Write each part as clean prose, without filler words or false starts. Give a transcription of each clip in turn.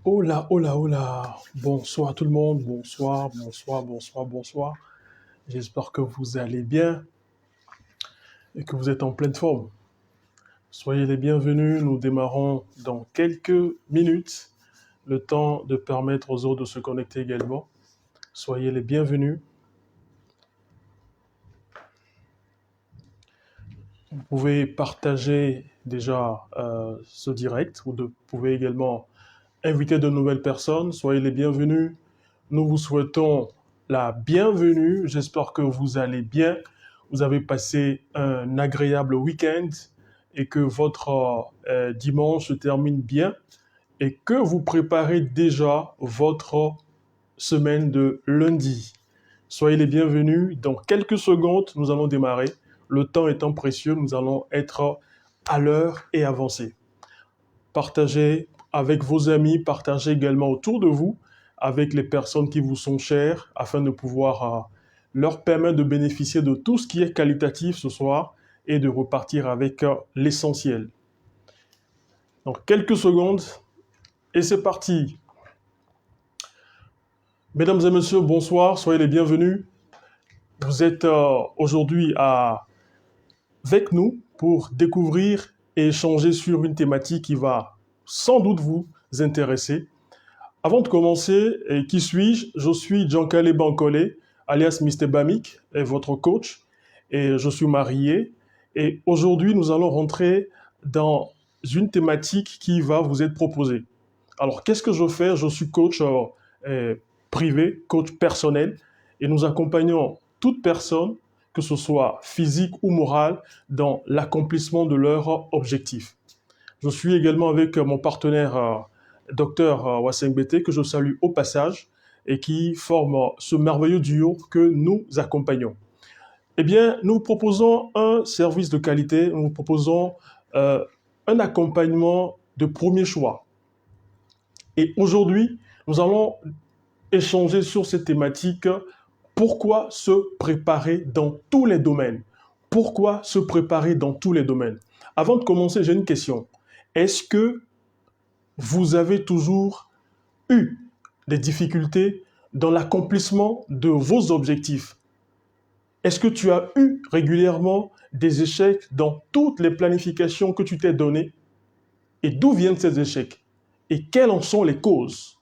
Hola, hola, hola. Bonsoir tout le monde. Bonsoir, bonsoir, bonsoir, bonsoir. J'espère que vous allez bien et que vous êtes en pleine forme. Soyez les bienvenus. Nous démarrons dans quelques minutes. Le temps de permettre aux autres de se connecter également. Soyez les bienvenus. Vous pouvez partager déjà ce direct ou vous pouvez également inviter de nouvelles personnes. Soyez les bienvenus. Nous vous souhaitons la bienvenue. J'espère que vous allez bien. Vous avez passé un agréable week-end et que votre dimanche se termine bien et que vous préparez déjà votre semaine de lundi. Soyez les bienvenus. Dans quelques secondes, nous allons démarrer. Le temps étant précieux, nous allons être à l'heure et avancer. Partagez avec vos amis, partagez également autour de vous avec les personnes qui vous sont chères afin de pouvoir leur permettre de bénéficier de tout ce qui est qualitatif ce soir et de repartir avec l'essentiel. Donc quelques secondes et c'est parti. Mesdames et messieurs, bonsoir, soyez les bienvenus. Vous êtes aujourd'hui avec nous pour découvrir et échanger sur une thématique qui va sans doute vous intéresser. Avant de commencer, qui suis-je? Je suis Giancarlo Bankole, alias Mr. Bamik, et votre coach, et je suis marié. Et aujourd'hui, nous allons rentrer dans une thématique qui va vous être proposée. Alors, qu'est-ce que je fais? Je suis coach privé, coach personnel, et nous accompagnons toute personne, que ce soit physique ou morale, dans l'accomplissement de leurs objectifs. Je suis également avec mon partenaire Dr Wasseng Bete, que je salue au passage, et qui forme ce merveilleux duo que nous accompagnons. Eh bien, nous proposons un service de qualité, nous proposons un accompagnement de premier choix. Et aujourd'hui, nous allons échanger sur cette thématique. Pourquoi se préparer dans tous les domaines? Pourquoi se préparer dans tous les domaines? Avant de commencer, j'ai une question. Est-ce que vous avez toujours eu des difficultés dans l'accomplissement de vos objectifs? Est-ce que tu as eu régulièrement des échecs dans toutes les planifications que tu t'es données? Et d'où viennent ces échecs? Et quelles en sont les causes?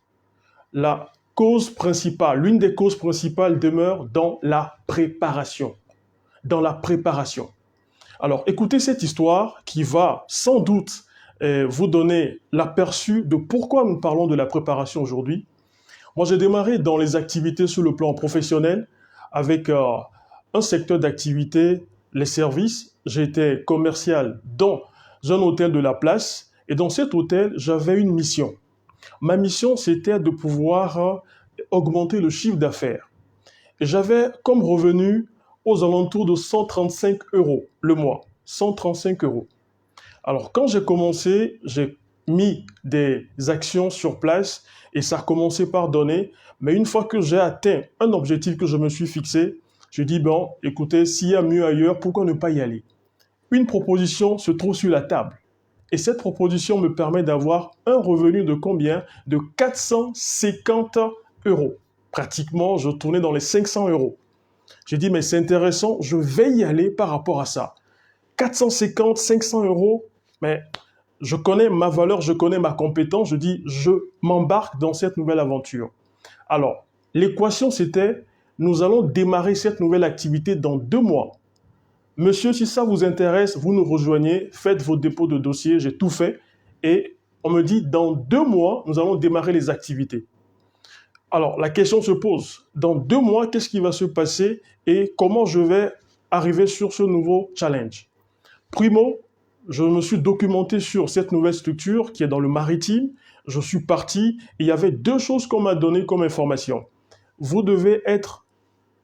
La cause principale, l'une des causes principales demeure dans la préparation. Dans la préparation. Alors, écoutez cette histoire qui va sans doute vous donner l'aperçu de pourquoi nous parlons de la préparation aujourd'hui. Moi, j'ai démarré dans les activités sur le plan professionnel avec un secteur d'activité, les services. J'étais commercial dans un hôtel de la place et dans cet hôtel, j'avais une mission. Ma mission, c'était de pouvoir augmenter le chiffre d'affaires. Et j'avais comme revenu aux alentours de 135 € le mois. 135 €. Alors, quand j'ai commencé, j'ai mis des actions sur place et ça a commencé par donner. Mais une fois que j'ai atteint un objectif que je me suis fixé, je dis, bon, écoutez, s'il y a mieux ailleurs, pourquoi ne pas y aller? Une proposition se trouve sur la table. Et cette proposition me permet d'avoir un revenu de combien? De 450 €. Pratiquement, je tournais dans les 500 €. J'ai dit, mais c'est intéressant, je vais y aller par rapport à ça. 450, 500 €, mais je connais ma valeur, je connais ma compétence, je dis, je m'embarque dans cette nouvelle aventure. Alors, l'équation, c'était, nous allons démarrer cette nouvelle activité dans 2 mois. Monsieur, si ça vous intéresse, vous nous rejoignez, faites vos dépôts de dossier, j'ai tout fait. Et on me dit, dans 2 mois, nous allons démarrer les activités. Alors, la question se pose, dans 2 mois, qu'est-ce qui va se passer et comment je vais arriver sur ce nouveau challenge? Primo, je me suis documenté sur cette nouvelle structure qui est dans le maritime. Je suis parti et il y avait 2 choses qu'on m'a données comme information. Vous devez être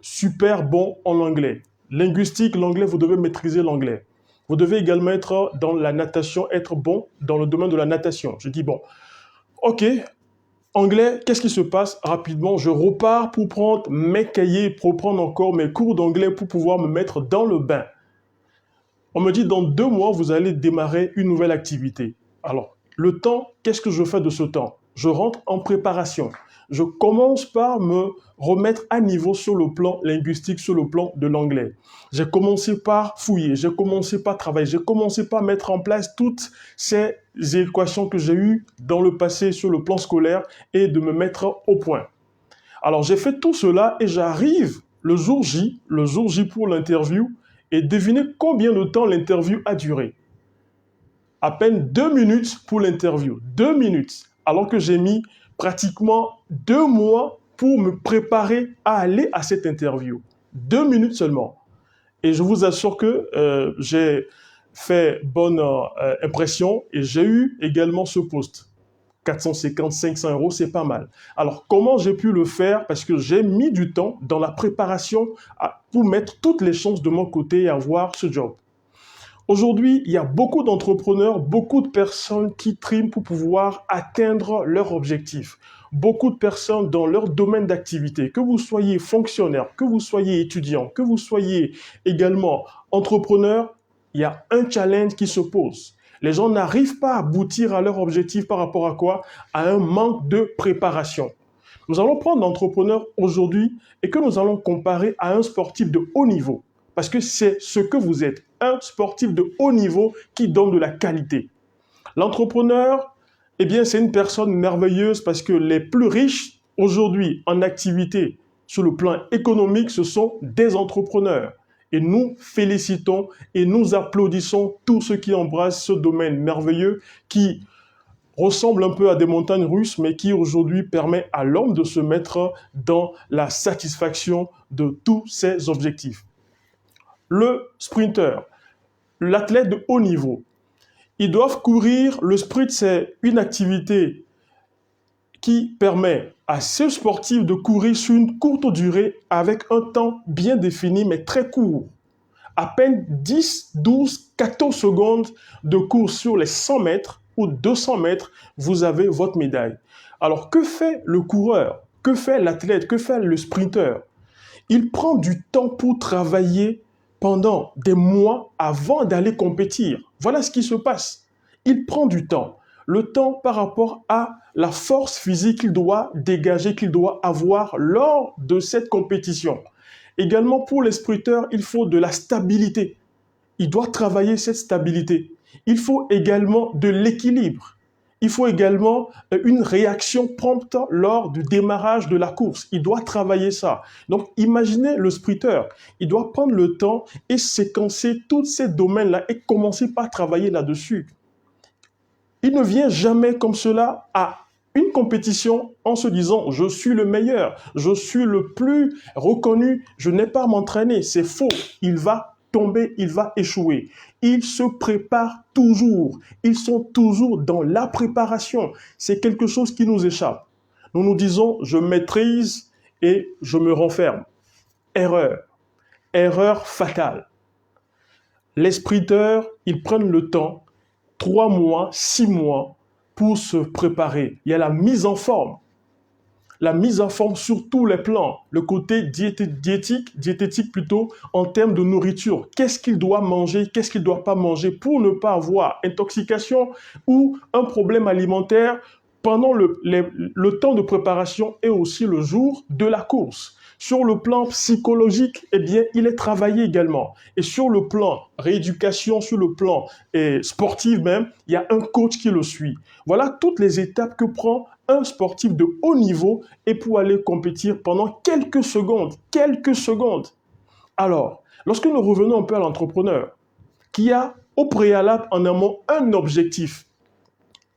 super bon en anglais. Linguistique, l'anglais, vous devez maîtriser l'anglais. Vous devez également être dans la natation, être bon dans le domaine de la natation. Je dis, bon, ok, anglais, qu'est-ce qui se passe? Rapidement, je repars pour prendre mes cahiers, pour prendre encore mes cours d'anglais pour pouvoir me mettre dans le bain. On me dit, dans 2 mois, vous allez démarrer une nouvelle activité. Alors, Le temps, qu'est-ce que je fais de ce temps? Je rentre en préparation. Je commence par me remettre à niveau sur le plan linguistique, sur le plan de l'anglais. J'ai commencé par fouiller, j'ai commencé par travailler, j'ai commencé par mettre en place toutes ces équations que j'ai eues dans le passé sur le plan scolaire et de me mettre au point. Alors j'ai fait tout cela et j'arrive le jour J pour l'interview, et devinez combien de temps l'interview a duré. À peine 2 minutes pour l'interview. 2 minutes. Alors que j'ai mis pratiquement 2 mois pour me préparer à aller à cette interview. 2 minutes seulement. Et je vous assure que j'ai fait bonne impression et j'ai eu également ce poste. 450, 500 euros, c'est pas mal. Alors, comment j'ai pu le faire? Parce que j'ai mis du temps dans la préparation pour mettre toutes les chances de mon côté et avoir ce job. Aujourd'hui, il y a beaucoup d'entrepreneurs, beaucoup de personnes qui triment pour pouvoir atteindre leur objectif. Beaucoup de personnes dans leur domaine d'activité, que vous soyez fonctionnaire, que vous soyez étudiant, que vous soyez également entrepreneur, il y a un challenge qui se pose. Les gens n'arrivent pas à aboutir à leur objectif par rapport à quoi? À un manque de préparation. Nous allons prendre l'entrepreneur aujourd'hui et que nous allons comparer à un sportif de haut niveau. Parce que c'est ce que vous êtes, un sportif de haut niveau qui donne de la qualité. L'entrepreneur, eh bien, c'est une personne merveilleuse parce que les plus riches aujourd'hui en activité sur le plan économique, ce sont des entrepreneurs. Et nous félicitons et nous applaudissons tous ceux qui embrassent ce domaine merveilleux qui ressemble un peu à des montagnes russes, mais qui aujourd'hui permet à l'homme de se mettre dans la satisfaction de tous ses objectifs. Le sprinter, l'athlète de haut niveau, ils doivent courir. Le sprint, c'est une activité qui permet à ce sportif de courir sur une courte durée avec un temps bien défini, mais très court. À peine 10, 12, 14 secondes de course sur les 100 mètres ou 200 mètres, vous avez votre médaille. Alors, que fait le coureur? Que fait l'athlète? Que fait le sprinter? Il prend du temps pour travailler pendant des mois avant d'aller compétir. Voilà ce qui se passe. Il prend du temps. Le temps par rapport à la force physique qu'il doit dégager, qu'il doit avoir lors de cette compétition. Également, pour les sprinteurs, il faut de la stabilité. Il doit travailler cette stabilité. Il faut également de l'équilibre. Il faut également une réaction prompte lors du démarrage de la course. Il doit travailler ça. Donc, imaginez le sprinter. Il doit prendre le temps et séquencer tous ces domaines-là et commencer par travailler là-dessus. Il ne vient jamais comme cela à une compétition en se disant « je suis le meilleur, je suis le plus reconnu, je n'ai pas à m'entraîner ». C'est faux. Il va tomber, il va échouer. Ils se préparent toujours. Ils sont toujours dans la préparation. C'est quelque chose qui nous échappe. Nous nous disons « je maîtrise et je me renferme ». Erreur. Erreur fatale. Les sprinteurs, ils prennent le temps, 3 mois, 6 mois, pour se préparer. Il y a la mise en forme. La mise en forme sur tous les plans. Le côté diététique plutôt, en termes de nourriture. Qu'est-ce qu'il doit manger, qu'est-ce qu'il ne doit pas manger pour ne pas avoir intoxication ou un problème alimentaire pendant le temps de préparation et aussi le jour de la course. Sur le plan psychologique, eh bien, il est travaillé également. Et sur le plan rééducation, sur le plan sportif même, il y a un coach qui le suit. Voilà toutes les étapes que prend un sportif de haut niveau et pour aller compétir pendant quelques secondes. Quelques secondes. Alors, lorsque nous revenons un peu à l'entrepreneur, qui a au préalable en amont un objectif,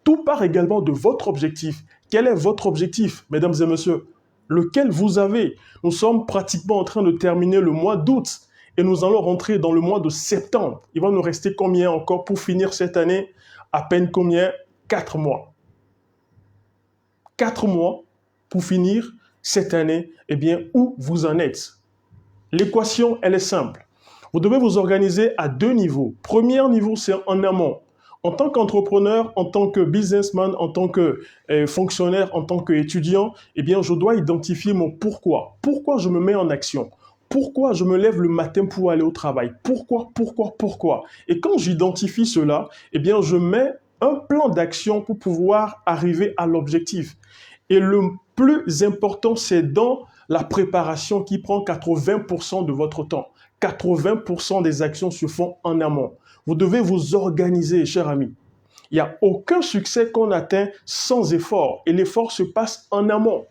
tout part également de votre objectif. Quel est votre objectif, mesdames et messieurs? Lequel vous avez? Nous sommes pratiquement en train de terminer le mois d'août et nous allons rentrer dans le mois de septembre. Il va nous rester combien encore pour finir cette année? À peine combien? 4 mois. 4 mois pour finir cette année. Eh bien, où vous en êtes? L'équation, elle est simple. Vous devez vous organiser à 2 niveaux. Premier niveau, c'est en amont. En tant qu'entrepreneur, en tant que businessman, en tant que fonctionnaire, en tant qu'étudiant, eh bien, je dois identifier mon pourquoi. Pourquoi je me mets en action? Pourquoi je me lève le matin pour aller au travail? Pourquoi? Et quand j'identifie cela, eh bien, je mets un plan d'action pour pouvoir arriver à l'objectif. Et le plus important, c'est dans la préparation qui prend 80% de votre temps. 80% des actions se font en amont. Vous devez vous organiser, cher ami. Il n'y a aucun succès qu'on atteint sans effort. Et l'effort se passe en amont.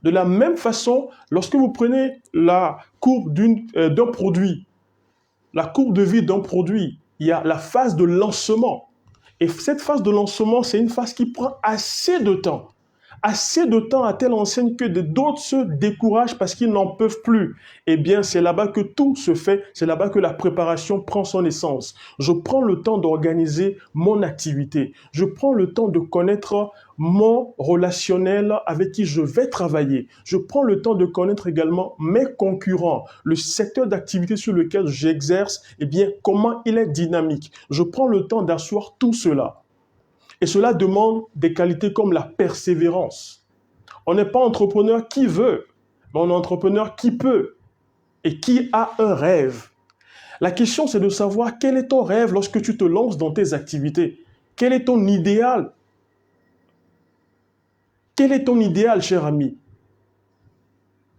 De la même façon, lorsque vous prenez la courbe d'un produit, la courbe de vie d'un produit, il y a la phase de lancement. Et cette phase de lancement, c'est une phase qui prend assez de temps. Assez de temps à telle enseigne que d'autres se découragent parce qu'ils n'en peuvent plus. Eh bien, c'est là-bas que tout se fait, c'est là-bas que la préparation prend son essence. Je prends le temps d'organiser mon activité. Je prends le temps de connaître mon relationnel avec qui je vais travailler. Je prends le temps de connaître également mes concurrents, le secteur d'activité sur lequel j'exerce, eh bien, comment il est dynamique. Je prends le temps d'asseoir tout cela. Et cela demande des qualités comme la persévérance. On n'est pas entrepreneur qui veut, mais on est entrepreneur qui peut et qui a un rêve. La question, c'est de savoir quel est ton rêve lorsque tu te lances dans tes activités. Quel est ton idéal? Quel est ton idéal, cher ami?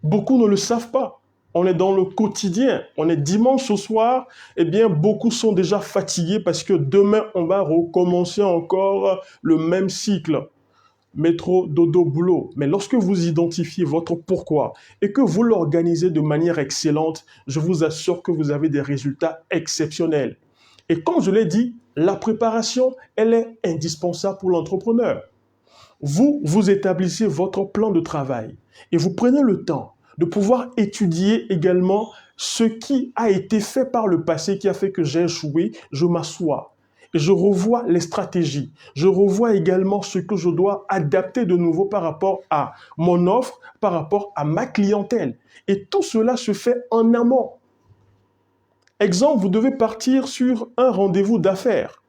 Beaucoup ne le savent pas. On est dans le quotidien, on est dimanche au soir, eh bien, beaucoup sont déjà fatigués parce que demain, on va recommencer encore le même cycle. Métro, dodo, boulot. Mais lorsque vous identifiez votre pourquoi et que vous l'organisez de manière excellente, je vous assure que vous avez des résultats exceptionnels. Et comme je l'ai dit, la préparation, elle est indispensable pour l'entrepreneur. Vous établissez votre plan de travail et vous prenez le temps de pouvoir étudier également ce qui a été fait par le passé qui a fait que j'ai échoué. Je m'assois et je revois les stratégies. Je revois également ce que je dois adapter de nouveau par rapport à mon offre, par rapport à ma clientèle. Et tout cela se fait en amont. Exemple, vous devez partir sur un rendez-vous d'affaires.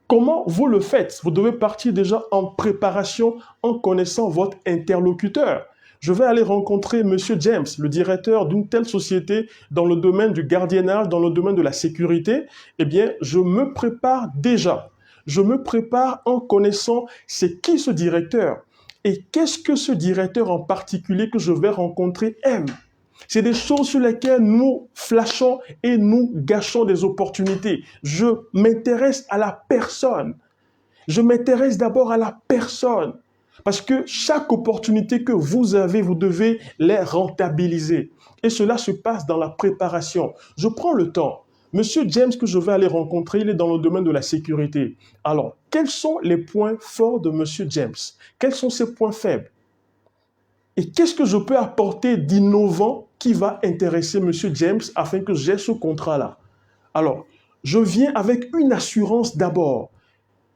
Comment vous le faites? Vous devez partir déjà en préparation, en connaissant votre interlocuteur. Je vais aller rencontrer M. James, le directeur d'une telle société dans le domaine du gardiennage, dans le domaine de la sécurité. Eh bien, je me prépare déjà. Je me prépare en connaissant c'est qui ce directeur et qu'est-ce que ce directeur en particulier que je vais rencontrer aime. C'est des choses sur lesquelles nous flashons et nous gâchons des opportunités. Je m'intéresse à la personne. Je m'intéresse d'abord à la personne. Parce que chaque opportunité que vous avez, vous devez les rentabiliser. Et cela se passe dans la préparation. Je prends le temps. Monsieur James que je vais aller rencontrer, il est dans le domaine de la sécurité. Alors, quels sont les points forts de Monsieur James? Quels sont ses points faibles? Et qu'est-ce que je peux apporter d'innovant qui va intéresser Monsieur James afin que j'ai ce contrat-là? Alors, je viens avec une assurance d'abord.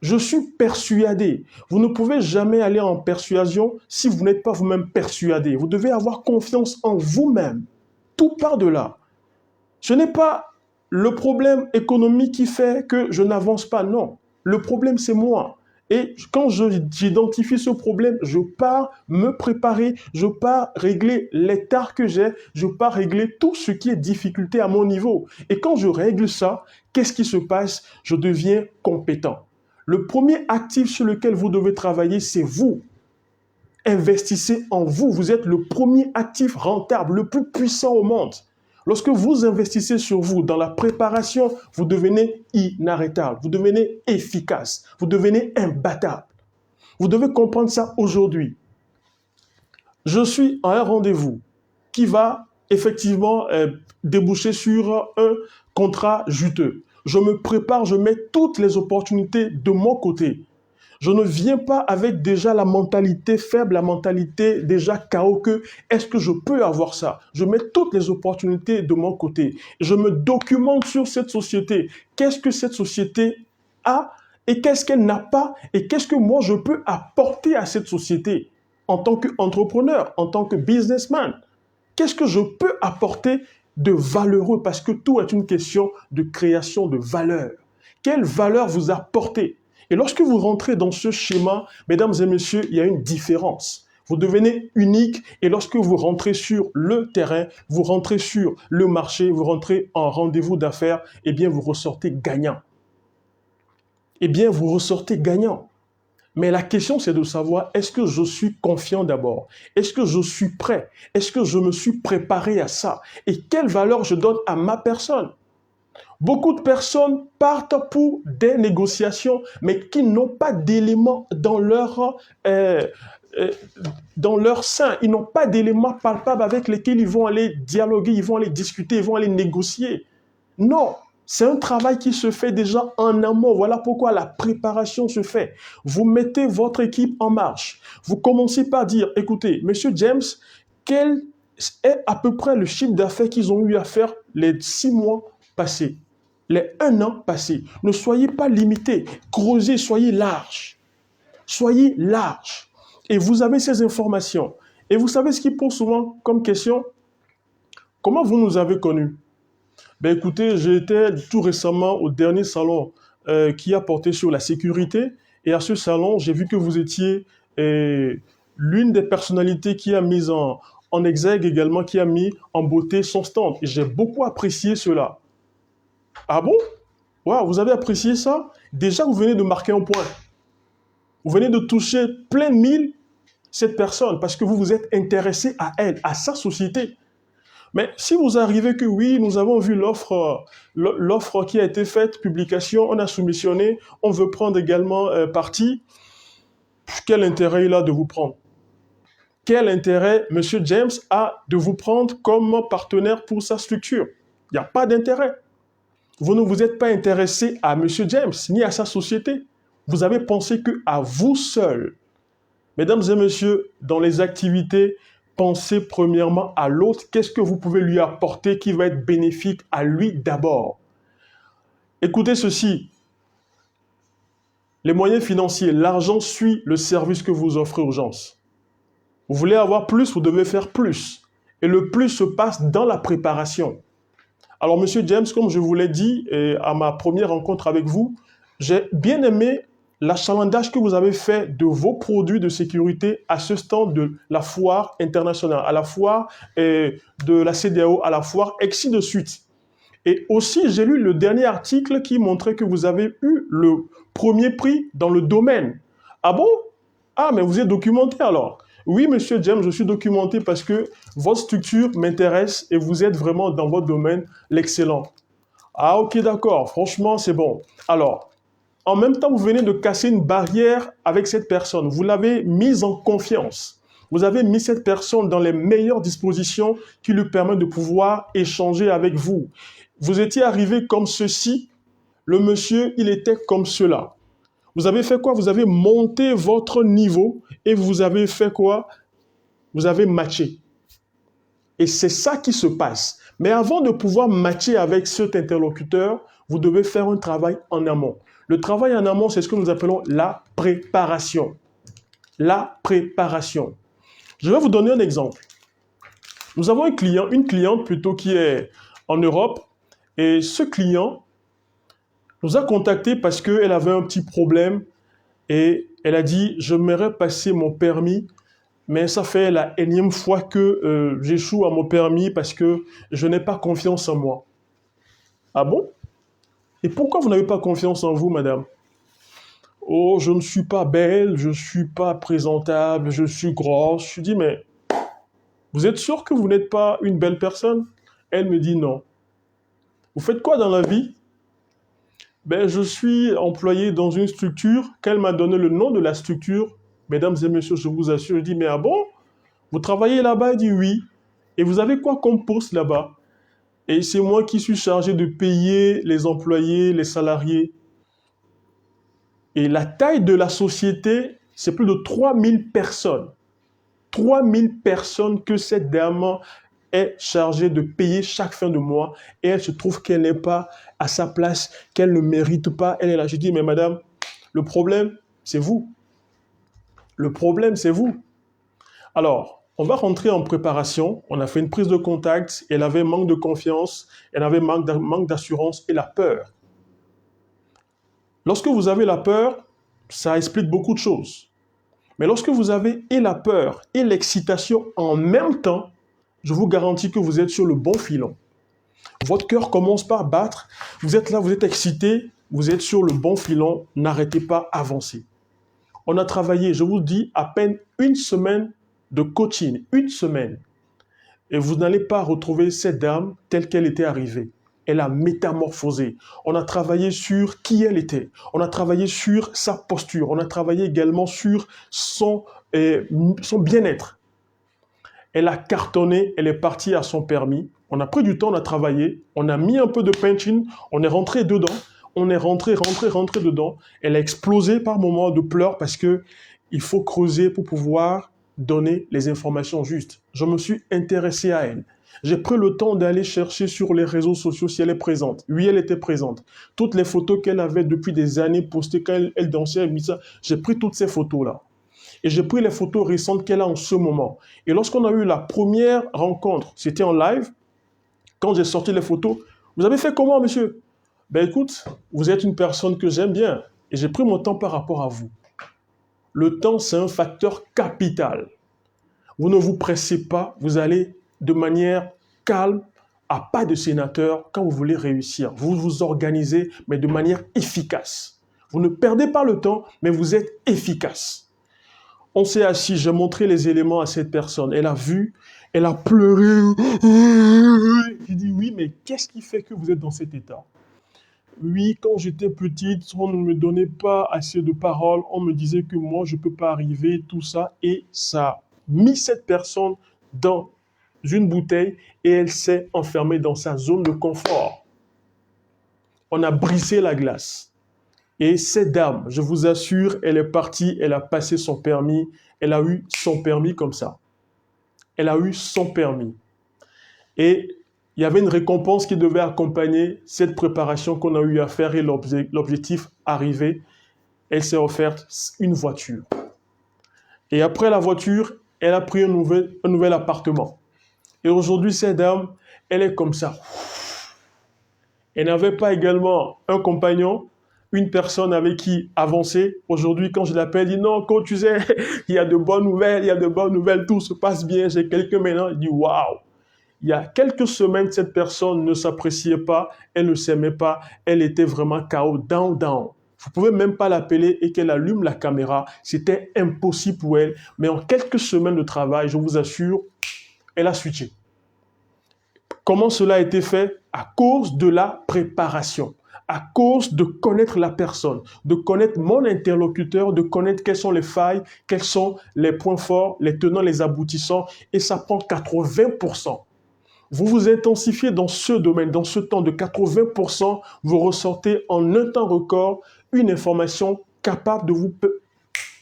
Je suis persuadé. Vous ne pouvez jamais aller en persuasion si vous n'êtes pas vous-même persuadé. Vous devez avoir confiance en vous-même. Tout part de là. Ce n'est pas le problème économique qui fait que je n'avance pas. Non. Le problème, c'est moi. Et quand j'identifie ce problème, je pars me préparer, je pars régler les tares que j'ai, je pars régler tout ce qui est difficulté à mon niveau. Et quand je règle ça, qu'est-ce qui se passe? Je deviens compétent. Le premier actif sur lequel vous devez travailler, c'est vous. Investissez en vous. Vous êtes le premier actif rentable, le plus puissant au monde. Lorsque vous investissez sur vous, dans la préparation, vous devenez inarrêtable, vous devenez efficace, vous devenez imbattable. Vous devez comprendre ça aujourd'hui. Je suis à un rendez-vous qui va effectivement déboucher sur un contrat juteux. Je me prépare, je mets toutes les opportunités de mon côté. Je ne viens pas avec déjà la mentalité faible, la mentalité déjà KO que est-ce que je peux avoir ça? Je mets toutes les opportunités de mon côté. Je me documente sur cette société. Qu'est-ce que cette société a et qu'est-ce qu'elle n'a pas et qu'est-ce que moi je peux apporter à cette société en tant qu'entrepreneur, en tant que businessman? Qu'est-ce que je peux apporter de valeureux? Parce que tout est une question de création de valeur. Quelle valeur vous apportez? Et lorsque vous rentrez dans ce schéma, mesdames et messieurs, il y a une différence. Vous devenez unique et lorsque vous rentrez sur le terrain, vous rentrez sur le marché, vous rentrez en rendez-vous d'affaires, eh bien vous ressortez gagnant. eh bien, vous ressortez gagnant. Mais la question, c'est de savoir, est-ce que je suis confiant d'abord? Est-ce que je suis prêt? Est-ce que je me suis préparé à ça? Et quelle valeur je donne à ma personne? Beaucoup de personnes partent pour des négociations, mais qui n'ont pas d'éléments euh, dans leur sein. Ils n'ont pas d'éléments palpables avec lesquels ils vont aller dialoguer, ils vont aller discuter, ils vont aller négocier. Non, c'est un travail qui se fait déjà en amont. Voilà pourquoi la préparation se fait. Vous mettez votre équipe en marche. Vous commencez par dire, écoutez, Monsieur James, quel est à peu près le chiffre d'affaires qu'ils ont eu à faire les 6 mois passés, les 1 an passés? Ne soyez pas limité. Creusez, soyez large. Soyez large. Et vous avez ces informations. Et vous savez ce qui pose souvent comme question? Comment vous nous avez connus? Ben écoutez, j'ai été tout récemment au dernier salon qui a porté sur la sécurité. Et à ce salon, j'ai vu que vous étiez l'une des personnalités qui a mis en exergue également, qui a mis en beauté son stand. Et j'ai beaucoup apprécié cela. Ah bon? Wow, vous avez apprécié ça? Déjà, vous venez de marquer un point. Vous venez de toucher plein de mille cette personne parce que vous vous êtes intéressé à elle, à sa société. Mais si vous arrivez que oui, nous avons vu l'offre qui a été faite, publication, on a soumissionné, on veut prendre également parti, quel intérêt il a de vous prendre? Quel intérêt M. James a de vous prendre comme partenaire pour sa structure? Il n'y a pas d'intérêt. Vous ne vous êtes pas intéressé à M. James ni à sa société. Vous avez pensé qu'à vous seul. Mesdames et messieurs, dans les activités, pensez premièrement à l'autre. Qu'est-ce que vous pouvez lui apporter qui va être bénéfique à lui d'abord? Écoutez ceci. Les moyens financiers, l'argent suit le service que vous offrez aux gens. Vous voulez avoir plus, vous devez faire plus. Et le plus se passe dans la préparation. Alors, Monsieur James, comme je vous l'ai dit à ma première rencontre avec vous, j'ai bien aimé l'achalandage que vous avez fait de vos produits de sécurité à ce stand de la foire internationale, à la foire de la CEDEAO, à la foire, ainsi de suite. Et aussi, j'ai lu le dernier article qui montrait que vous avez eu le premier prix dans le domaine. Ah bon? Ah, mais vous êtes documenté alors? Oui, Monsieur James, je suis documenté parce que votre structure m'intéresse et vous êtes vraiment dans votre domaine l'excellent. Ah, ok, d'accord. Franchement, c'est bon. Alors, en même temps, vous venez de casser une barrière avec cette personne. Vous l'avez mise en confiance. Vous avez mis cette personne dans les meilleures dispositions qui lui permettent de pouvoir échanger avec vous. Vous étiez arrivé comme ceci. Le monsieur, il était comme cela. Vous avez fait quoi? Vous avez monté votre niveau et vous avez fait quoi? Vous avez matché. Et c'est ça qui se passe. Mais avant de pouvoir matcher avec cet interlocuteur, vous devez faire un travail en amont. Le travail en amont, c'est ce que nous appelons la préparation. La préparation. Je vais vous donner un exemple. Nous avons une cliente plutôt qui est en Europe. Et ce client nous a contactés parce qu'elle avait un petit problème et elle a dit « J'aimerais passer mon permis, mais ça fait la énième fois que j'échoue à mon permis parce que je n'ai pas confiance en moi. » Ah bon? Et pourquoi vous n'avez pas confiance en vous, madame? Oh, je ne suis pas belle, je ne suis pas présentable, je suis grosse. Je dis, mais vous êtes sûr que vous n'êtes pas une belle personne? Elle me dit non. Vous faites quoi dans la vie? Ben, je suis employé dans une structure qu'elle m'a donné le nom de la structure. Mesdames et messieurs, je vous assure, je dis, mais ah bon? Vous travaillez là-bas? Elle dit oui. Et vous avez quoi comme poste là-bas? Et c'est moi qui suis chargé de payer les employés, les salariés. Et la taille de la société, c'est plus de 3000 personnes. 3000 personnes que cette dame est chargée de payer chaque fin de mois et elle se trouve qu'elle n'est pas à sa place, qu'elle ne mérite pas. Elle est là. Je dis, mais madame, le problème, c'est vous. Le problème, c'est vous. Alors, on va rentrer en préparation. On a fait une prise de contact. Elle avait manque de confiance. Elle avait manque d'assurance et la peur. Lorsque vous avez la peur, ça explique beaucoup de choses. Mais lorsque vous avez et la peur et l'excitation en même temps, je vous garantis que vous êtes sur le bon filon. Votre cœur commence par battre. Vous êtes là, vous êtes excité, vous êtes sur le bon filon. N'arrêtez pas, avancez. On a travaillé, je vous dis, à peine une semaine de coaching. Une semaine. Et vous n'allez pas retrouver cette dame telle qu'elle était arrivée. Elle a métamorphosé. On a travaillé sur qui elle était. On a travaillé sur sa posture. On a travaillé également sur son bien-être. Elle a cartonné, elle est partie à son permis. On a pris du temps, on a travaillé. On a mis un peu de punching. On est rentré dedans. On est rentré dedans. Elle a explosé par moments de pleurs parce que il faut creuser pour pouvoir donner les informations justes. Je me suis intéressé à elle. J'ai pris le temps d'aller chercher sur les réseaux sociaux si elle est présente. Oui, elle était présente. Toutes les photos qu'elle avait depuis des années postées quand elle dansait, j'ai pris toutes ces photos-là. Et j'ai pris les photos récentes qu'elle a en ce moment. Et lorsqu'on a eu la première rencontre, c'était en live, quand j'ai sorti les photos, vous avez fait comment, monsieur? Ben écoute, vous êtes une personne que j'aime bien. Et j'ai pris mon temps par rapport à vous. Le temps, c'est un facteur capital. Vous ne vous pressez pas, vous allez de manière calme, à pas de sénateur, quand vous voulez réussir. Vous vous organisez, mais de manière efficace. Vous ne perdez pas le temps, mais vous êtes efficace. On s'est assis, j'ai montré les éléments à cette personne. Elle a vu, elle a pleuré. J'ai dit, oui, mais qu'est-ce qui fait que vous êtes dans cet état? Oui, quand j'étais petite, on ne me donnait pas assez de paroles. On me disait que moi, je ne peux pas arriver, tout ça. Et ça a mis cette personne dans une bouteille et elle s'est enfermée dans sa zone de confort. On a brisé la glace. Et cette dame, je vous assure, elle est partie, elle a passé son permis, elle a eu son permis comme ça. Elle a eu son permis. Et il y avait une récompense qui devait accompagner cette préparation qu'on a eu à faire et l'objectif arrivé. Elle s'est offerte une voiture. Et après la voiture, elle a pris un nouvel appartement. Et aujourd'hui, cette dame, elle est comme ça. Elle n'avait pas également un compagnon, une personne avec qui avancer. Aujourd'hui, quand je l'appelle, il dit non, quand tu sais, il y a de bonnes nouvelles, tout se passe bien, j'ai quelqu'un maintenant. Il dit waouh. Il y a quelques semaines, cette personne ne s'appréciait pas, elle ne s'aimait pas, elle était vraiment KO, down. Vous ne pouvez même pas l'appeler et qu'elle allume la caméra. C'était impossible pour elle. Mais en quelques semaines de travail, je vous assure, elle a switché. Comment cela a été fait? À cause de la préparation, à cause de connaître la personne, de connaître mon interlocuteur, de connaître quelles sont les failles, quels sont les points forts, les tenants, les aboutissants. Et ça prend 80%. Vous vous intensifiez dans ce domaine, dans ce temps de 80%, vous ressortez en un temps record une information capable de vous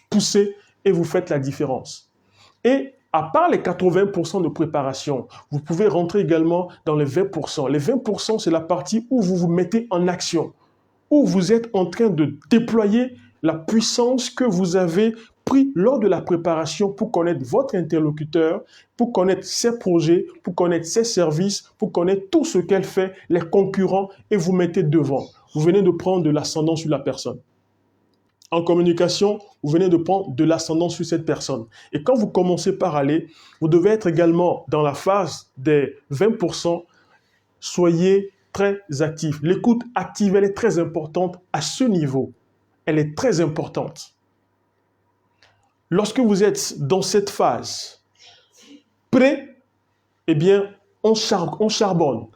pousser et vous faites la différence. Et à part les 80% de préparation, vous pouvez rentrer également dans les 20%. Les 20%, c'est la partie où vous vous mettez en action, où vous êtes en train de déployer la puissance que vous avez pris lors de la préparation pour connaître votre interlocuteur, pour connaître ses projets, pour connaître ses services, pour connaître tout ce qu'elle fait, les concurrents, et vous mettez devant. Vous venez de prendre de l'ascendant sur la personne. En communication, vous venez de prendre de l'ascendant sur cette personne. Et quand vous commencez par aller, vous devez être également dans la phase des 20%. Soyez très actif. L'écoute active, elle est très importante à ce niveau. Elle est très importante. Lorsque vous êtes dans cette phase, prêt, eh bien, on charbonne.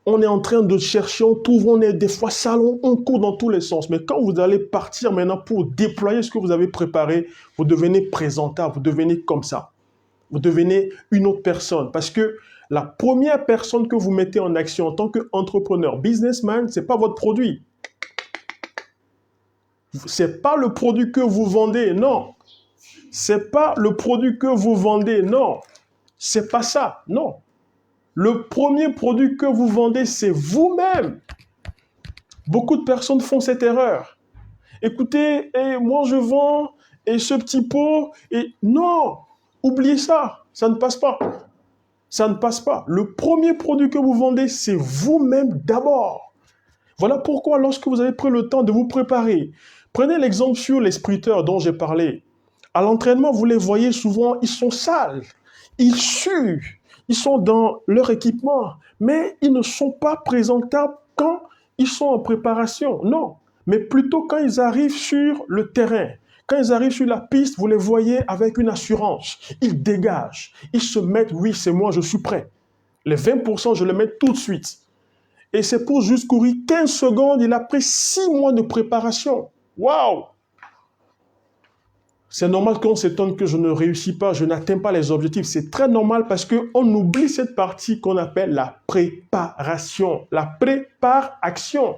On est en train de chercher, on trouve, on est des fois salon, on court dans tous les sens. Mais quand vous allez partir maintenant pour déployer ce que vous avez préparé, vous devenez présentable, vous devenez comme ça. Vous devenez une autre personne. Parce que la première personne que vous mettez en action en tant qu'entrepreneur, businessman, ce n'est pas votre produit. Ce n'est pas le produit que vous vendez, non. Ce n'est pas le produit que vous vendez, non. Ce n'est pas ça, non. Le premier produit que vous vendez, c'est vous-même. Beaucoup de personnes font cette erreur. Écoutez, moi je vends et ce petit pot, et non, oubliez ça, ça ne passe pas. Ça ne passe pas. Le premier produit que vous vendez, c'est vous-même d'abord. Voilà pourquoi lorsque vous avez pris le temps de vous préparer, prenez l'exemple sur les sprinteurs dont j'ai parlé. À l'entraînement, vous les voyez souvent, ils sont sales, ils suent. ils sont dans leur équipement, mais ils ne sont pas présentables quand ils sont en préparation. Non, mais plutôt quand ils arrivent sur le terrain. Quand ils arrivent sur la piste, vous les voyez avec une assurance. Ils dégagent. Ils se mettent, oui, c'est moi, je suis prêt. Les 20%, je les mets tout de suite. Et c'est pour juste courir 15 secondes, il a pris 6 mois de préparation. Waouh! C'est normal qu'on s'étonne que je ne réussis pas, je n'atteins pas les objectifs. C'est très normal parce qu'on oublie cette partie qu'on appelle la préparation. La prépare-action.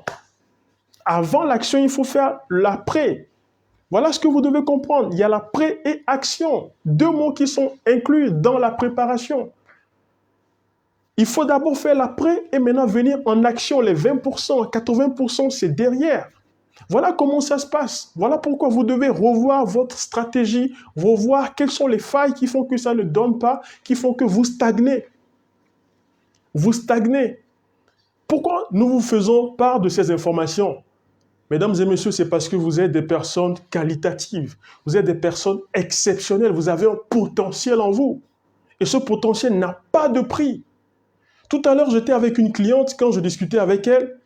Avant l'action, il faut faire l'après. Voilà ce que vous devez comprendre. Il y a la pré et action. Deux mots qui sont inclus dans la préparation. Il faut d'abord faire l'après et maintenant venir en action. Les 20%, 80%, c'est derrière. Voilà comment ça se passe. Voilà pourquoi vous devez revoir votre stratégie, revoir quelles sont les failles qui font que ça ne donne pas, qui font que vous stagnez. Vous stagnez. Pourquoi nous vous faisons part de ces informations? Mesdames et messieurs, c'est parce que vous êtes des personnes qualitatives. Vous êtes des personnes exceptionnelles. Vous avez un potentiel en vous. Et ce potentiel n'a pas de prix. Tout à l'heure, j'étais avec une cliente, quand je discutais avec elle,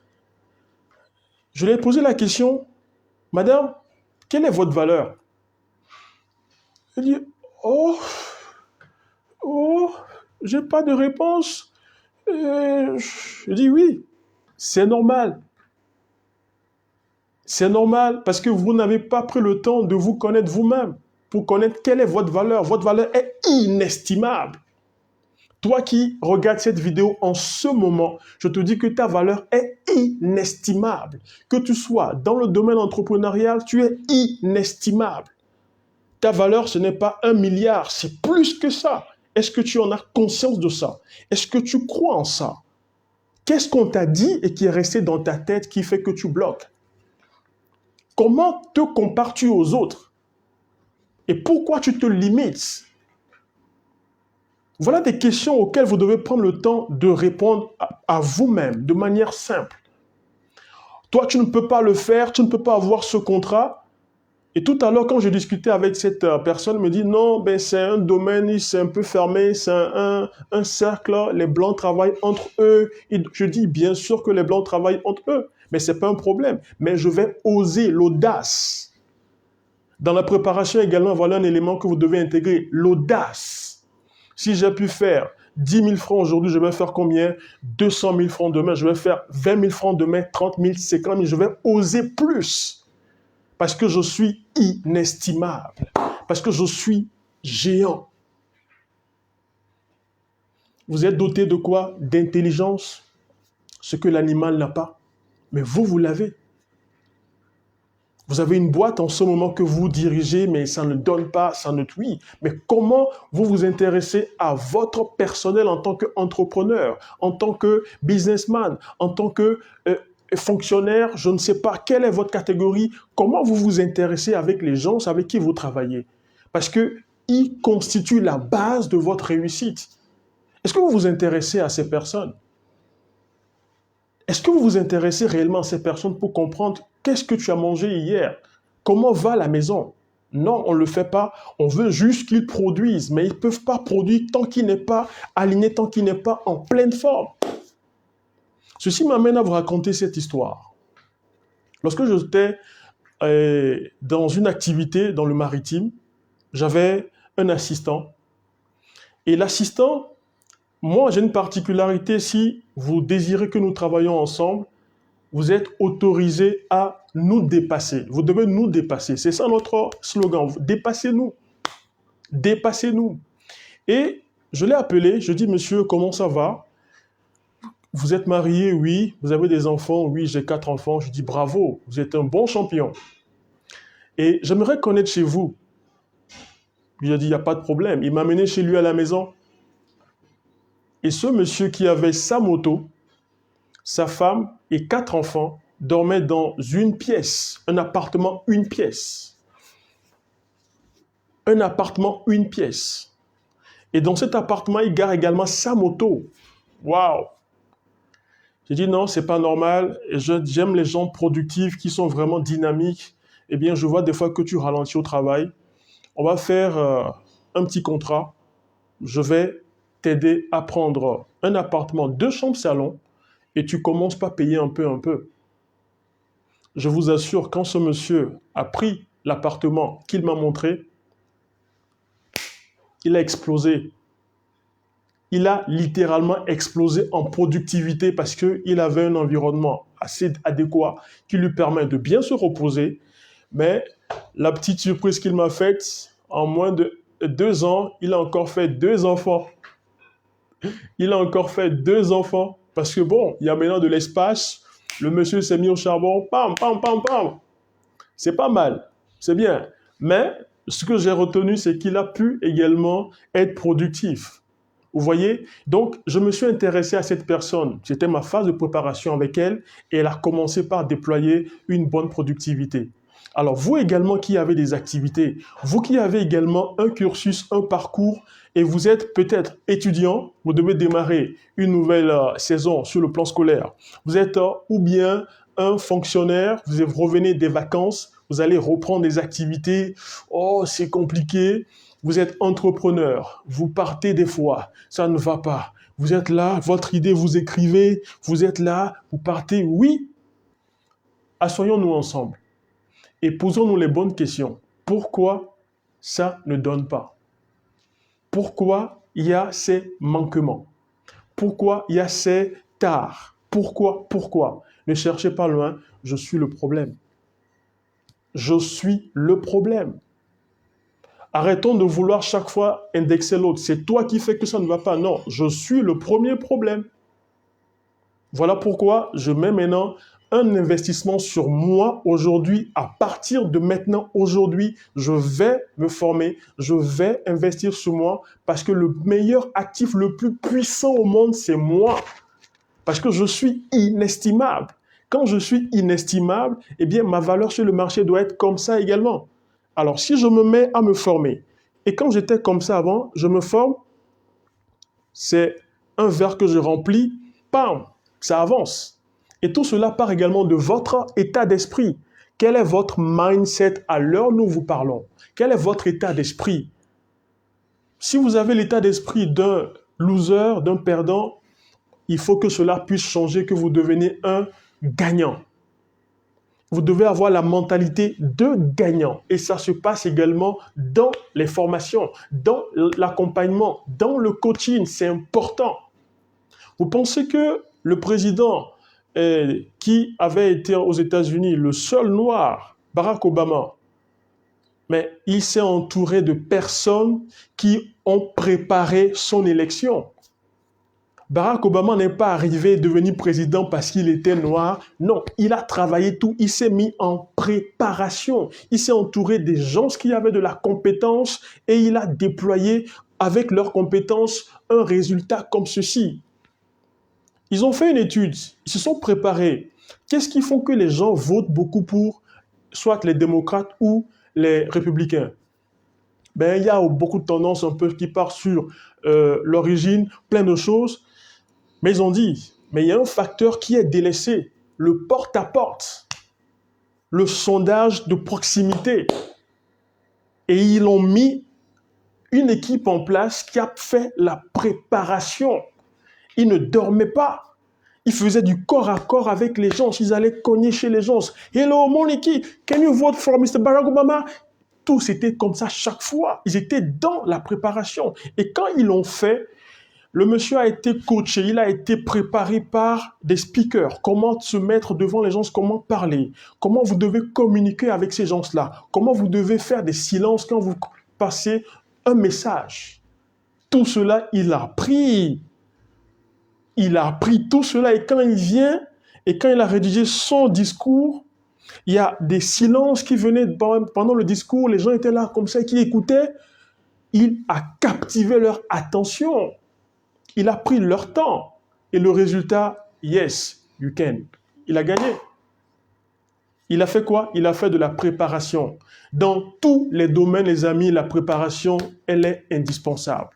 je lui ai posé la question, « Madame, quelle est votre valeur ?» Elle dit, « j'ai pas de réponse. » Je dis, « Oui, c'est normal. C'est normal parce que vous n'avez pas pris le temps de vous connaître vous-même pour connaître quelle est votre valeur. Votre valeur est inestimable. Toi qui regardes cette vidéo en ce moment, je te dis que ta valeur est inestimable. Que tu sois dans le domaine entrepreneurial, tu es inestimable. Ta valeur, ce n'est pas 1 milliard, c'est plus que ça. Est-ce que tu en as conscience de ça? Est-ce que tu crois en ça? Qu'est-ce qu'on t'a dit et qui est resté dans ta tête qui fait que tu bloques? Comment te compares-tu aux autres? Et pourquoi tu te limites? Voilà des questions auxquelles vous devez prendre le temps de répondre à vous-même de manière simple. Toi, tu ne peux pas le faire, tu ne peux pas avoir ce contrat. Et tout à l'heure, quand je discutais avec cette personne, elle me dit non, ben, c'est un domaine, c'est un peu fermé, c'est un cercle, les Blancs travaillent entre eux. Et je dis bien sûr que les Blancs travaillent entre eux, mais ce n'est pas un problème. Mais je vais oser l'audace. Dans la préparation également, voilà un élément que vous devez intégrer, l'audace. Si j'ai pu faire 10 000 francs aujourd'hui, je vais faire combien? 200 000 francs demain, je vais faire 20 000 francs demain, 30 000, 50 000, je vais oser plus. Parce que je suis inestimable. Parce que je suis géant. Vous êtes doté de quoi? D'intelligence, ce que l'animal n'a pas. Mais vous, vous l'avez. Vous avez une boîte en ce moment que vous dirigez, mais ça ne donne pas, ça ne... Oui, mais comment vous vous intéressez à votre personnel en tant qu'entrepreneur, en tant que businessman, en tant que fonctionnaire, je ne sais pas, quelle est votre catégorie, comment vous vous intéressez avec les gens avec qui vous travaillez? Parce qu'ils constituent la base de votre réussite. Est-ce que vous vous intéressez à ces personnes? Est-ce que vous vous intéressez réellement à ces personnes pour comprendre qu'est-ce que tu as mangé hier? Comment va la maison? Non, on ne le fait pas. On veut juste qu'ils produisent, mais ils ne peuvent pas produire tant qu'ils n'est pas aligné, tant qu'ils n'est pas en pleine forme. Ceci m'amène à vous raconter cette histoire. Lorsque j'étais dans une activité dans le maritime, j'avais un assistant. Et l'assistant, moi, j'ai une particularité. Si vous désirez que nous travaillions ensemble, vous êtes autorisé à nous dépasser. Vous devez nous dépasser. C'est ça notre slogan. Dépassez-nous. Dépassez-nous. Et je l'ai appelé. Je dis, monsieur, comment ça va? Vous êtes marié? Oui. Vous avez des enfants? Oui, j'ai 4 enfants. Je dis, bravo. Vous êtes un bon champion. Et j'aimerais connaître chez vous. Il a dit, il n'y a pas de problème. Il m'a amené chez lui à la maison. Et ce monsieur qui avait sa moto, sa femme et 4 enfants dormaient dans une pièce, un appartement, une pièce. Un appartement, une pièce. Et dans cet appartement, il gare également sa moto. Waouh! J'ai dit non, c'est pas normal. J'aime les gens productifs qui sont vraiment dynamiques. Eh bien, je vois des fois que tu ralentis au travail. On va faire un petit contrat. Je vais t'aider à prendre un appartement 2 chambres salon et tu commences par payer un peu. Je vous assure, quand ce monsieur a pris l'appartement qu'il m'a montré, il a explosé. Il a littéralement explosé en productivité parce qu'il avait un environnement assez adéquat qui lui permet de bien se reposer. Mais la petite surprise qu'il m'a faite, en moins de 2 ans, il a encore fait 2 enfants. Il a encore fait 2 enfants parce que bon, il y a maintenant de l'espace. Le monsieur s'est mis au charbon. Pam, pam, pam, pam. C'est pas mal. C'est bien. Mais ce que j'ai retenu, c'est qu'il a pu également être productif. Vous voyez? Donc, je me suis intéressé à cette personne. C'était ma phase de préparation avec elle et elle a commencé par déployer une bonne productivité. Alors, vous également qui avez des activités, vous qui avez également un cursus, un parcours et vous êtes peut-être étudiant, vous devez démarrer une nouvelle saison sur le plan scolaire. Vous êtes ou bien un fonctionnaire, vous revenez des vacances, vous allez reprendre des activités. Oh, c'est compliqué. Vous êtes entrepreneur, vous partez des fois, ça ne va pas. Vous êtes là, votre idée, vous écrivez, vous êtes là, vous partez. Oui, asseyons-nous ensemble et posons-nous les bonnes questions. Pourquoi ça ne donne pas? Pourquoi il y a ces manquements? Pourquoi il y a ces tares? Pourquoi? Ne cherchez pas loin, je suis le problème. Je suis le problème. Arrêtons de vouloir chaque fois indexer l'autre. C'est toi qui fais que ça ne va pas. Non, je suis le premier problème. Voilà pourquoi je mets maintenant un investissement sur moi aujourd'hui. À partir de maintenant, aujourd'hui, je vais me former, je vais investir sur moi parce que le meilleur actif, le plus puissant au monde, c'est moi. Parce que je suis inestimable. Quand je suis inestimable, eh bien, ma valeur sur le marché doit être comme ça également. Alors, si je me mets à me former, et quand j'étais comme ça avant, je me forme, c'est un verre que je remplis, pam, ça avance. Et tout cela part également de votre état d'esprit. Quel est votre mindset à l'heure où nous vous parlons? Quel est votre état d'esprit? Si vous avez l'état d'esprit d'un loser, d'un perdant, il faut que cela puisse changer, que vous deveniez un gagnant. Vous devez avoir la mentalité de gagnant. Et ça se passe également dans les formations, dans l'accompagnement, dans le coaching. C'est important. Vous pensez que le président qui avait été aux États-Unis, le seul noir, Barack Obama, mais il s'est entouré de personnes qui ont préparé son élection. Barack Obama n'est pas arrivé devenir président parce qu'il était noir. Non, il a travaillé tout. Il s'est mis en préparation. Il s'est entouré des gens qui avaient de la compétence et il a déployé avec leurs compétences un résultat comme ceci. Ils ont fait une étude. Ils se sont préparés. Qu'est-ce qui fait que les gens votent beaucoup pour soit les démocrates ou les républicains? Il y a beaucoup de tendances un peu qui partent sur l'origine, plein de choses. Mais ils ont dit, mais il y a un facteur qui est délaissé, le porte-à-porte, le sondage de proximité. Et ils ont mis une équipe en place qui a fait la préparation. Ils ne dormaient pas. Ils faisaient du corps à corps avec les gens. Ils allaient cogner chez les gens. Hello, Moniki, can you vote for Mr. Barack Obama? Tout c'était comme ça chaque fois. Ils étaient dans la préparation. Et quand ils l'ont fait, le monsieur a été coaché, il a été préparé par des speakers. Comment se mettre devant les gens, comment parler, comment vous devez communiquer avec ces gens-là, comment vous devez faire des silences quand vous passez un message. Tout cela, il a appris. Il a appris tout cela et quand il vient, et quand il a rédigé son discours, il y a des silences qui venaient pendant le discours, les gens étaient là comme ça, qui écoutaient. Il a captivé leur attention. Il a pris leur temps. Et le résultat, yes, you can. Il a gagné. Il a fait quoi? Il a fait de la préparation. Dans tous les domaines, les amis, la préparation, elle est indispensable.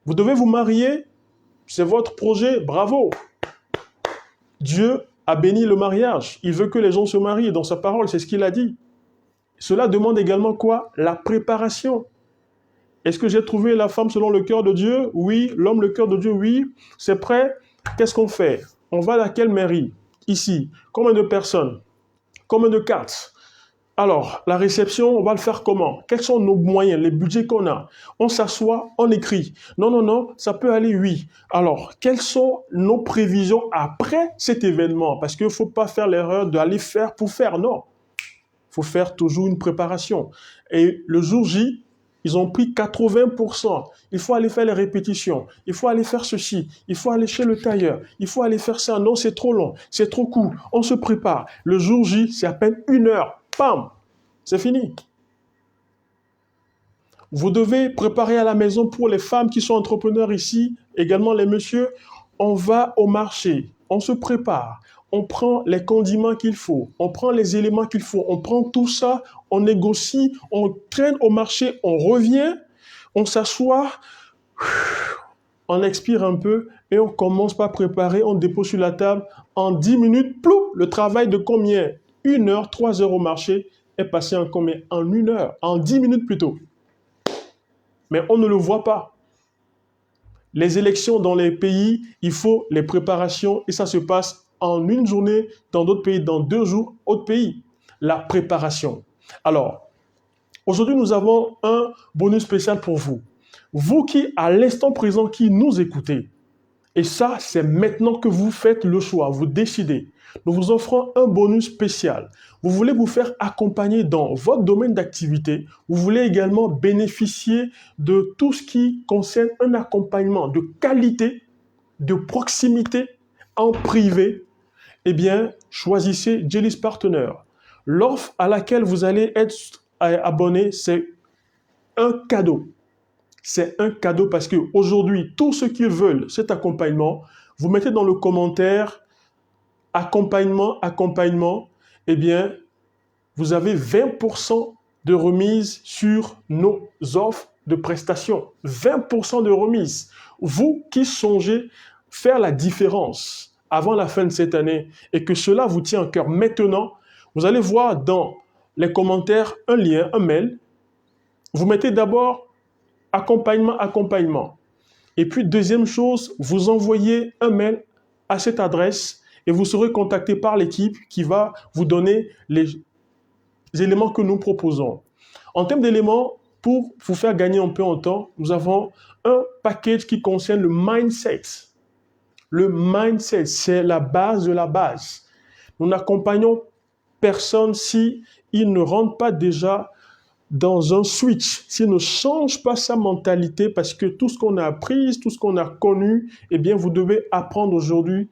Vous devez vous marier, c'est votre projet, bravo. Dieu a béni le mariage. Il veut que les gens se marient. Dans sa parole, c'est ce qu'il a dit. Cela demande également quoi? La préparation. Est-ce que j'ai trouvé la femme selon le cœur de Dieu? Oui. L'homme, le cœur de Dieu? Oui. C'est prêt? Qu'est-ce qu'on fait? On va à laquelle mairie? Ici. Combien de personnes? Combien de cartes? Alors, la réception, on va le faire comment? Quels sont nos moyens, les budgets qu'on a? On s'assoit, on écrit. Non, non, non, ça peut aller, oui. Alors, quelles sont nos prévisions après cet événement? Parce qu'il ne faut pas faire l'erreur d'aller faire pour faire, non. Il faut faire toujours une préparation. Et le jour J, ils ont pris 80%. Il faut aller faire les répétitions. Il faut aller faire ceci. Il faut aller chez le tailleur. Il faut aller faire ça. Non, c'est trop long. C'est trop court. On se prépare. Le jour J, c'est à peine 1 heure. Pam! C'est fini. Vous devez préparer à la maison pour les femmes qui sont entrepreneurs ici, également les messieurs. On va au marché. On se prépare. On prend les condiments qu'il faut. On prend les éléments qu'il faut. On prend tout ça. On négocie. On traîne au marché. On revient. On s'assoit. On expire un peu et on commence par préparer. On dépose sur la table. En 10 minutes, plou, le travail de combien? 1 heure, 3 heures au marché est passé en combien? En 1 heure, en 10 minutes plutôt. Mais on ne le voit pas. Les élections dans les pays, il faut les préparations et ça se passe en une journée, dans d'autres pays, dans 2 jours, autres pays. La préparation. Alors, aujourd'hui, nous avons un bonus spécial pour vous. Vous qui, à l'instant présent, qui nous écoutez, et ça, c'est maintenant que vous faites le choix, vous décidez. Nous vous offrons un bonus spécial. Vous voulez vous faire accompagner dans votre domaine d'activité. Vous voulez également bénéficier de tout ce qui concerne un accompagnement de qualité, de proximité, en privé. Eh bien, choisissez Jelly's Partner. L'offre à laquelle vous allez être abonné, c'est un cadeau. C'est un cadeau parce qu'aujourd'hui, tous ceux qui veulent cet accompagnement, vous mettez dans le commentaire accompagnement, eh bien, vous avez 20% de remise sur nos offres de prestations. 20% de remise. Vous qui songez faire la différence avant la fin de cette année et que cela vous tient à cœur maintenant, vous allez voir dans les commentaires un lien, un mail. Vous mettez d'abord accompagnement. Et puis, deuxième chose, vous envoyez un mail à cette adresse et vous serez contacté par l'équipe qui va vous donner les éléments que nous proposons. En termes d'éléments, pour vous faire gagner un peu en temps, nous avons un package qui concerne le mindset. Le mindset, c'est la base de la base. Nous n'accompagnons personne si il ne rentre pas déjà dans un switch, s'il ne change pas sa mentalité, parce que tout ce qu'on a appris, tout ce qu'on a connu, eh bien, vous devez apprendre aujourd'hui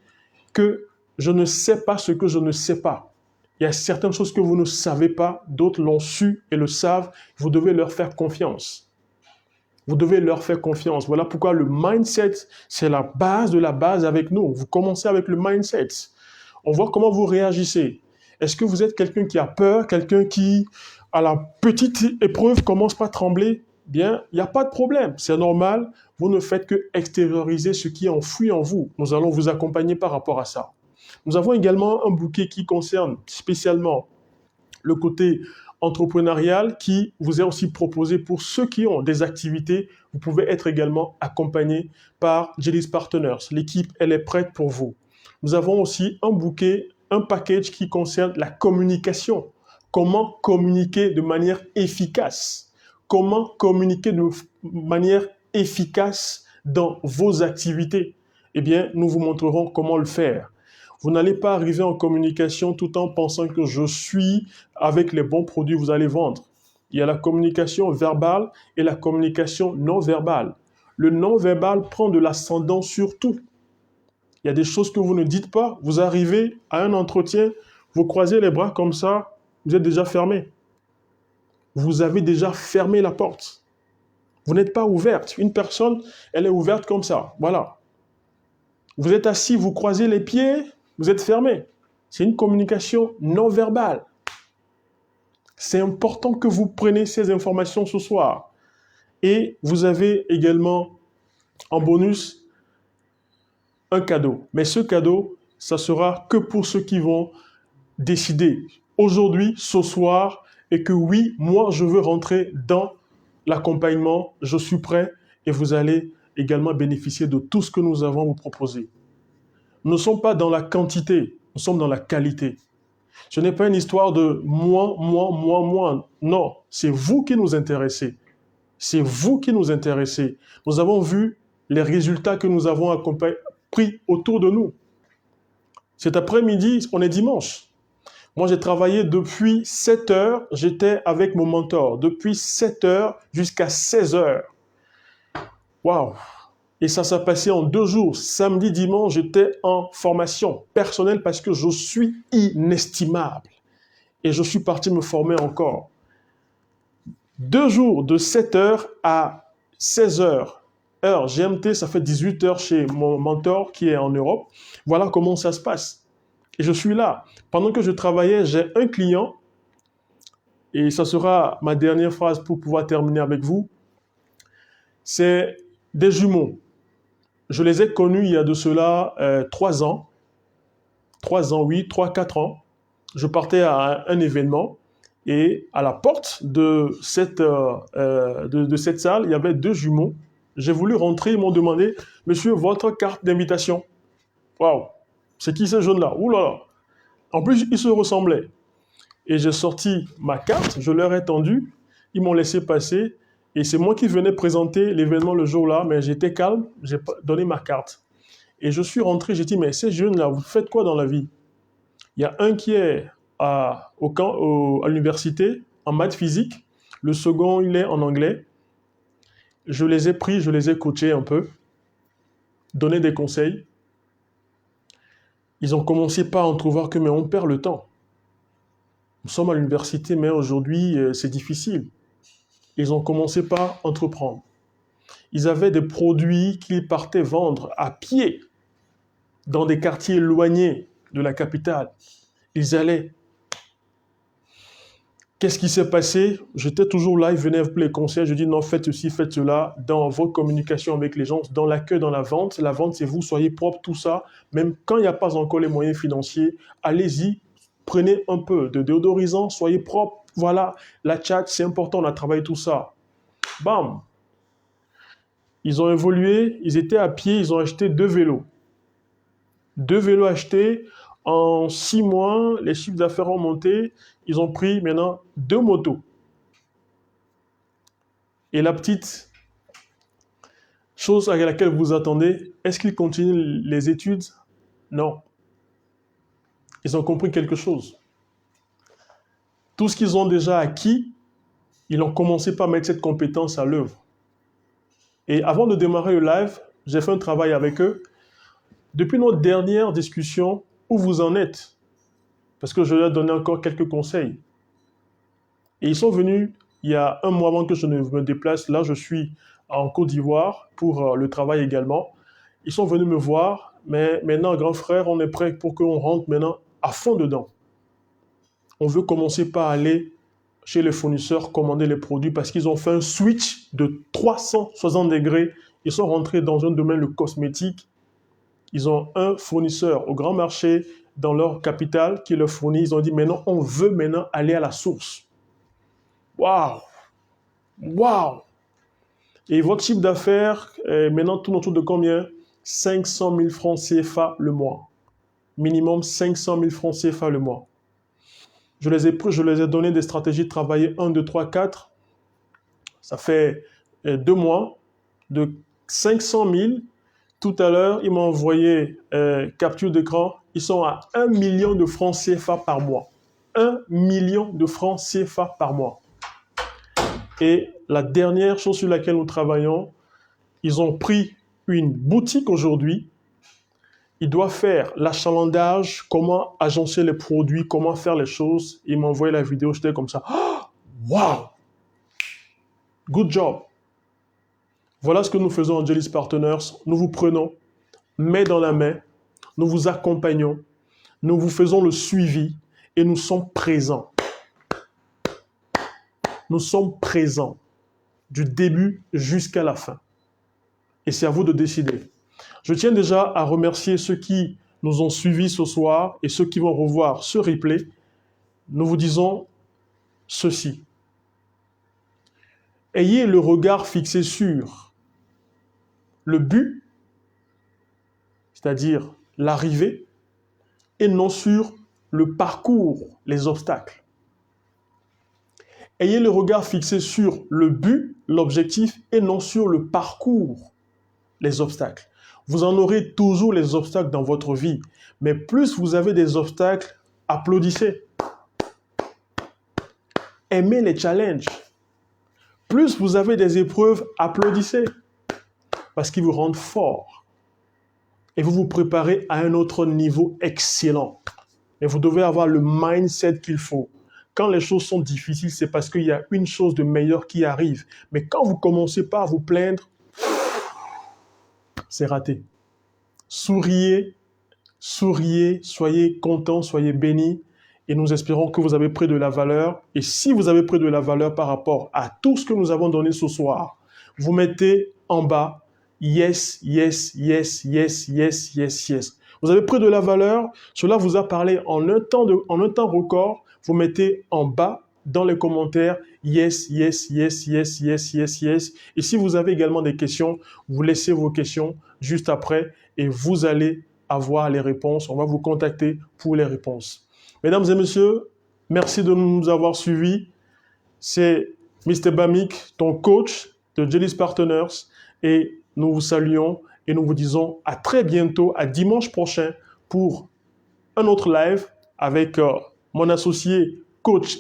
que je ne sais pas ce que je ne sais pas. Il y a certaines choses que vous ne savez pas, d'autres l'ont su et le savent. Vous devez leur faire confiance. Vous devez leur faire confiance. Voilà pourquoi le mindset, c'est la base de la base avec nous. Vous commencez avec le mindset. On voit comment vous réagissez. Est-ce que vous êtes quelqu'un qui a peur, quelqu'un qui, à la petite épreuve, commence par trembler? Bien, il n'y a pas de problème. C'est normal. Vous ne faites que extérioriser ce qui est enfoui en vous. Nous allons vous accompagner par rapport à ça. Nous avons également un bouquet qui concerne spécialement le côté entrepreneurial qui vous est aussi proposé pour ceux qui ont des activités. Vous pouvez être également accompagné par Jelly's Partners. L'équipe, elle est prête pour vous. Nous avons aussi un bouquet, un package qui concerne la communication. Comment communiquer de manière efficace? Comment communiquer de manière efficace dans vos activités? Eh bien, nous vous montrerons comment le faire. Vous n'allez pas arriver en communication tout en pensant que je suis avec les bons produits que vous allez vendre. Il y a la communication verbale et la communication non verbale. Le non verbal prend de l'ascendant sur tout. Il y a des choses que vous ne dites pas. Vous arrivez à un entretien, vous croisez les bras comme ça, vous êtes déjà fermé. Vous avez déjà fermé la porte. Vous n'êtes pas ouverte. Une personne, elle est ouverte comme ça. Voilà. Vous êtes assis, vous croisez les pieds, vous êtes fermé. C'est une communication non verbale. C'est important que vous preniez ces informations ce soir. Et vous avez également en bonus un cadeau. Mais ce cadeau, ça sera que pour ceux qui vont décider aujourd'hui, ce soir, et que oui, moi, je veux rentrer dans l'accompagnement, je suis prêt et vous allez également bénéficier de tout ce que nous avons à vous proposer. Nous ne sommes pas dans la quantité, nous sommes dans la qualité. Ce n'est pas une histoire de moi, moi, moi, moi. Non, c'est vous qui nous intéressez. C'est vous qui nous intéressez. Nous avons vu les résultats que nous avons pris autour de nous. Cet après-midi, on est dimanche. Moi, j'ai travaillé depuis 7 heures. J'étais avec mon mentor. Depuis 7 heures jusqu'à 16 heures. Waouh! Et ça s'est passé en 2 jours. Samedi, dimanche, j'étais en formation personnelle parce que je suis inestimable. Et je suis parti me former encore. 2 jours de 7 heures à 16 heures. Heure GMT, ça fait 18 heures chez mon mentor qui est en Europe. Voilà comment ça se passe. Et je suis là. Pendant que je travaillais, j'ai un client, et ça sera ma dernière phrase pour pouvoir terminer avec vous. C'est des jumeaux. Je les ai connus il y a de cela 3 ans. 3 ans, oui, 3-4 ans. Je partais à un événement et à la porte de cette salle, il y avait 2 jumeaux. J'ai voulu rentrer, ils m'ont demandé, monsieur, votre carte d'invitation. Waouh, c'est qui ces jeunes-là? Ouh là là. En plus, ils se ressemblaient. Et j'ai sorti ma carte, je leur ai tendu, ils m'ont laissé passer. Et c'est moi qui venais présenter l'événement le jour-là, mais j'étais calme, j'ai donné ma carte. Et je suis rentré, j'ai dit, mais ces jeunes-là, vous faites quoi dans la vie? Il y a un qui est à l'université en maths physique, le second, il est en anglais. Je les ai pris, je les ai coachés un peu, donné des conseils. Ils ont commencé par entrevoir que, mais on perd le temps. Nous sommes à l'université, mais aujourd'hui, c'est difficile. Ils ont commencé par entreprendre. Ils avaient des produits qu'ils partaient vendre à pied dans des quartiers éloignés de la capitale. Ils allaient. Qu'est-ce qui s'est passé? J'étais toujours là, ils venaient pour les conseils. Je dis non, faites ceci, faites cela. Dans votre communication avec les gens, dans l'accueil, dans la vente, c'est vous, soyez propre, tout ça. Même quand il n'y a pas encore les moyens financiers, allez-y, prenez un peu de déodorisant, soyez propre. Voilà, la chat, c'est important, on a travaillé tout ça. Bam! Ils ont évolué, ils étaient à pied, ils ont acheté 2 vélos. 2 vélos achetés. En 6 mois, les chiffres d'affaires ont monté. Ils ont pris maintenant 2 motos. Et la petite chose à laquelle vous vous attendez, est-ce qu'ils continuent les études? Non. Ils ont compris quelque chose. Tout ce qu'ils ont déjà acquis, ils ont commencé par mettre cette compétence à l'œuvre. Et avant de démarrer le live, j'ai fait un travail avec eux. Depuis notre dernière discussion, où vous en êtes? Parce que je leur ai donné encore quelques conseils. Et ils sont venus il y a 1 mois avant que je ne me déplace. Là, je suis en Côte d'Ivoire pour le travail également. Ils sont venus me voir, mais maintenant, grand frère, on est prêt pour qu'on rentre maintenant à fond dedans. On veut commencer par aller chez les fournisseurs, commander les produits parce qu'ils ont fait un switch de 360 degrés. Ils sont rentrés dans un domaine, le cosmétique. Ils ont un fournisseur au grand marché dans leur capitale qui leur fournit. Ils ont dit maintenant, on veut maintenant aller à la source. Waouh! Waouh! Et votre chiffre d'affaires maintenant tourne autour de combien? 500 000 francs CFA le mois. Minimum 500 000 francs CFA le mois. Je les ai pris, je les ai donné des stratégies de travailler 1, 2, 3, 4. Ça fait 2 mois de 500 000. Tout à l'heure, ils m'ont envoyé capture d'écran. Ils sont à 1 million de francs CFA par mois. 1 million de francs CFA par mois. Et la dernière chose sur laquelle nous travaillons, ils ont pris une boutique aujourd'hui. Ils doivent faire l'achalandage, comment agencer les produits, comment faire les choses. Ils m'ont envoyé la vidéo, j'étais comme ça. Wow! Good job! Voilà ce que nous faisons en Angelis Partners. Nous vous prenons main dans la main, nous vous accompagnons, nous vous faisons le suivi et nous sommes présents. Nous sommes présents du début jusqu'à la fin. Et c'est à vous de décider. Je tiens déjà à remercier ceux qui nous ont suivis ce soir et ceux qui vont revoir ce replay. Nous vous disons ceci. Ayez le regard fixé sur le but, c'est-à-dire l'arrivée, et non sur le parcours, les obstacles. Ayez le regard fixé sur le but, l'objectif, et non sur le parcours, les obstacles. Vous en aurez toujours les obstacles dans votre vie, mais plus vous avez des obstacles, applaudissez. Aimez les challenges. Plus vous avez des épreuves, applaudissez. Parce qu'ils vous rendent fort. Et vous vous préparez à un autre niveau excellent. Et vous devez avoir le mindset qu'il faut. Quand les choses sont difficiles, c'est parce qu'il y a une chose de meilleure qui arrive. Mais quand vous commencez pas à vous plaindre, c'est raté. Souriez, souriez, soyez contents, soyez bénis. Et nous espérons que vous avez pris de la valeur. Et si vous avez pris de la valeur par rapport à tout ce que nous avons donné ce soir, vous mettez en bas yes, yes, yes, yes, yes, yes, yes. Vous avez pris de la valeur, cela vous a parlé en un temps record. Vous mettez en bas dans les commentaires yes, yes, yes, yes, yes, yes, yes. Et si vous avez également des questions, vous laissez vos questions juste après et vous allez avoir les réponses. On va vous contacter pour les réponses. Mesdames et messieurs, merci de nous avoir suivis. C'est Mr. Bamik, ton coach de Jelly's Partners, et nous vous saluons et nous vous disons à très bientôt, à dimanche prochain, pour un autre live avec mon associé coach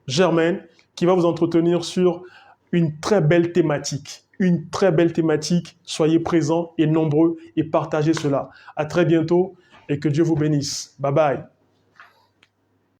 Germaine, qui va vous entretenir sur une très belle thématique. Une très belle thématique. Soyez présents et nombreux et partagez cela. À très bientôt et que Dieu vous bénisse. Bye bye.